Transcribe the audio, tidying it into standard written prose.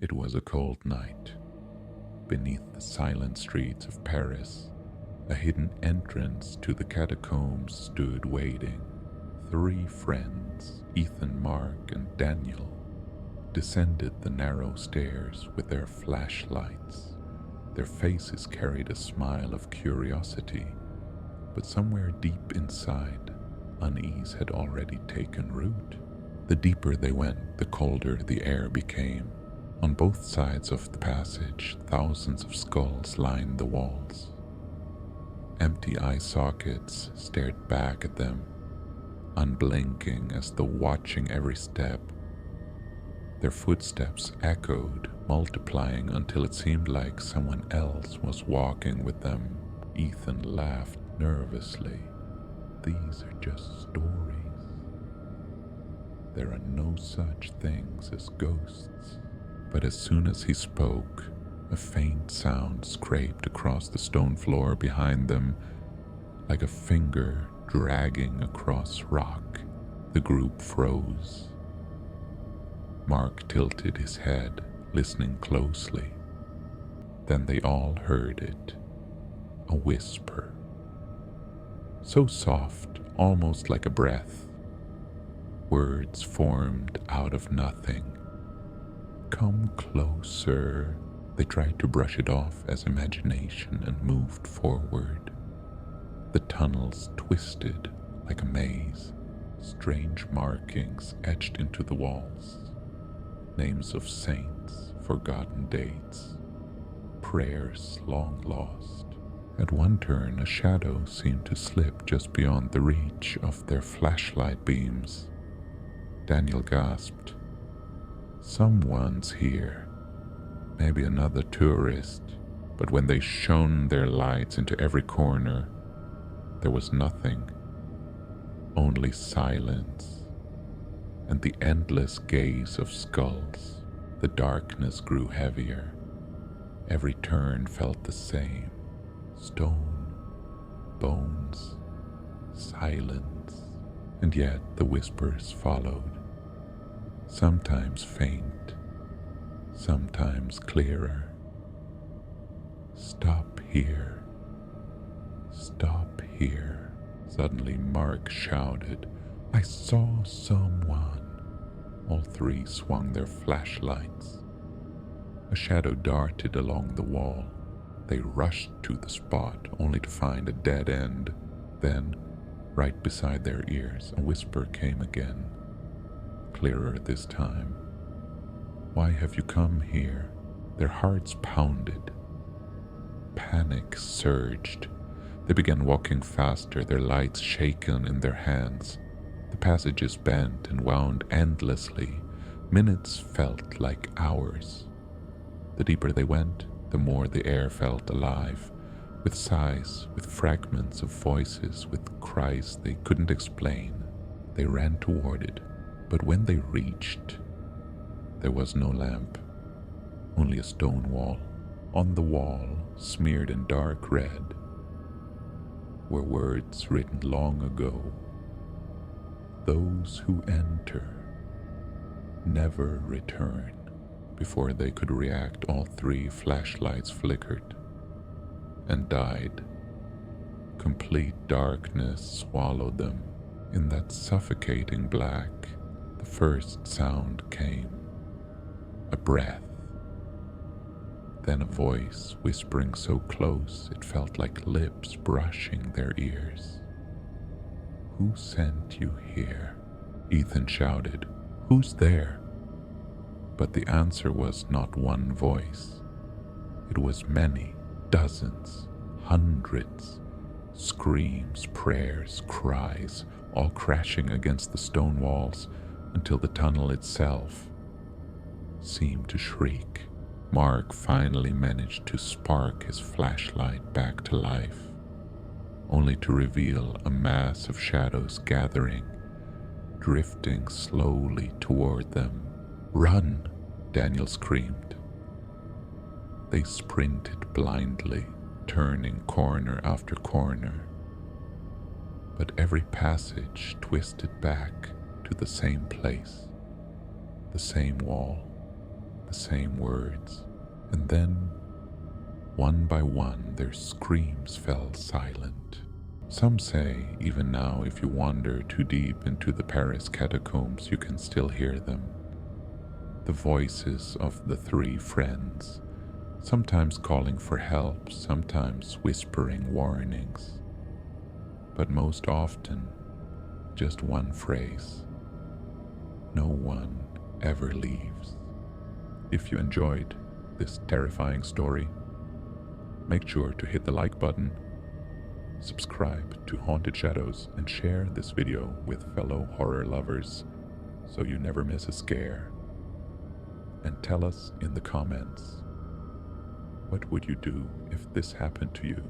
It was a cold night. Beneath the silent streets of Paris, a hidden entrance to the catacombs stood waiting. Three friends, Ethan, Mark, and Daniel, descended the narrow stairs with their flashlights. Their faces carried a smile of curiosity, but somewhere deep inside, unease had already taken root. The deeper they went, the colder the air became. On both sides of the passage, thousands of skulls lined the walls. Empty eye sockets stared back at them, unblinking as though watching every step. Their footsteps echoed, multiplying until it seemed like someone else was walking with them. Ethan laughed nervously. These are just stories. There are no such things as ghosts. But as soon as he spoke, a faint sound scraped across the stone floor behind them, like a finger dragging across rock. The group froze. Mark tilted his head, listening closely. Then they all heard it, a whisper. So soft, almost like a breath. Words formed out of nothing. Come closer. They tried to brush it off as imagination and moved forward. The tunnels twisted like a maze, strange markings etched into the walls. Names of saints, forgotten dates, prayers long lost. At one turn, a shadow seemed to slip just beyond the reach of their flashlight beams. Daniel gasped. Someone's here, maybe another tourist, but when they shone their lights into every corner, there was nothing, only silence, and the endless gaze of skulls. The darkness grew heavier. Every turn felt the same. Stone, bones, silence, and yet the whispers followed. Sometimes faint, sometimes clearer. Stop here. Stop here. Suddenly Mark shouted, I saw someone. All three swung their flashlights. A shadow darted along the wall. They rushed to the spot only to find a dead end. Then, right beside their ears, a whisper came again. Clearer this time. Why have you come here? Their hearts pounded. Panic surged. They began walking faster, their lights shaken in their hands. The passages bent and wound endlessly. Minutes felt like hours. The deeper they went, the more the air felt alive, with sighs, with fragments of voices, with cries they couldn't explain. They ran toward it. But when they reached, there was no lamp, only a stone wall. On the wall, smeared in dark red, were words written long ago. Those who enter never return. Before they could react, all three flashlights flickered and died. Complete darkness swallowed them. In that suffocating black, the first sound came, a breath, then a voice whispering so close it felt like lips brushing their ears. Who sent you here? Ethan shouted. Who's there? But the answer was not one voice. It was many, dozens, hundreds, screams, prayers, cries, all crashing against the stone walls, until the tunnel itself seemed to shriek. Mark finally managed to spark his flashlight back to life, only to reveal a mass of shadows gathering, drifting slowly toward them. Run! Daniel screamed. They sprinted blindly, turning corner after corner. But every passage twisted back to the same place, the same wall, the the same words, and then, one by one, their screams fell silent. Some say, even now, if you wander too deep into the Paris catacombs, you can still hear them. The voices of the three friends, sometimes calling for help, sometimes whispering warnings, but most often, just one phrase: no one ever leaves. If you enjoyed this terrifying story, make sure to hit the like button, subscribe to Haunted Shadows, and share this video with fellow horror lovers so you never miss a scare. And tell us in the comments, what would you do if this happened to you?